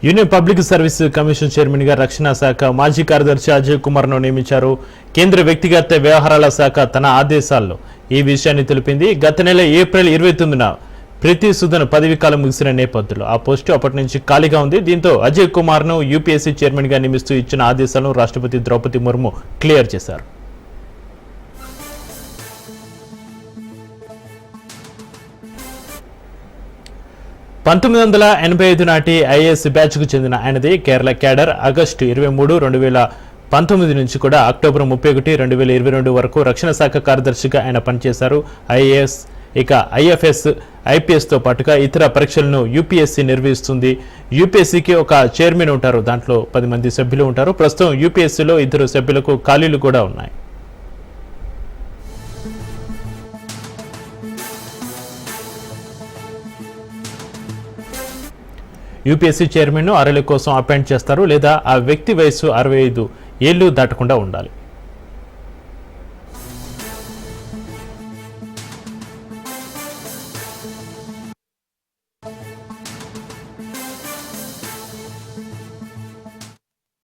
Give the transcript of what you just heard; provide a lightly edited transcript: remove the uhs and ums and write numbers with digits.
Union public service commission chairman గా రక్షణ శాఖ మాజీ కార్యదర్శి అజయ్ కుమార్ ను నియమించారు. కేంద్ర వ్యక్తిగత వ్యవహారాల శాఖ తన ఆదేశాల్లో ఈ విషయాన్ని తెలిపింది. గత నెల ఏప్రిల్ 29న ప్రీతి సుదన్ పదవీ కాలం ముగిసిన నేపథ్యంలో ఆ పోస్టు అప్పటి నుంచి ఖాళీగా ఉంది. దీంతో అజయ్ కుమార్ ను యూపీఎస్సీ చైర్మన్ గా నియమిస్తూ ఇచ్చిన ఆదేశాలను రాష్ట్రపతి ద్రౌపది ముర్ము క్లియర్ చేశారు. పంతొమ్మిది 1985 నాటి ఐఏఎస్ బ్యాచ్కు చెందిన ఆయనది. కేరళ క్యాడర్. ఆగస్టు 23, 2019 నుంచి కూడా అక్టోబర్ 31, 2022 వరకు రక్షణ శాఖ కార్యదర్శిగా ఆయన పనిచేశారు. ఐఏఎస్ ఇక ఐఎఫ్ఎస్ ఐపీఎస్తో పాటుగా ఇతర పరీక్షలను యూపీఎస్సీ నిర్వహిస్తుంది. యూపీఎస్సీకి ఒక చైర్మన్ ఉంటారు, దాంట్లో 10 మంది సభ్యులు ఉంటారు. ప్రస్తుతం యూపీఎస్సీలో 2 సభ్యులకు ఖాళీలు కూడా ఉన్నాయి. యూపీఎస్సీ చైర్మన్ను 6 ఏళ్ల కోసం అపాయింట్ చేస్తారు, లేదా ఆ వ్యక్తి వయసు 65 ఏళ్లు దాటకుండా ఉండాలి.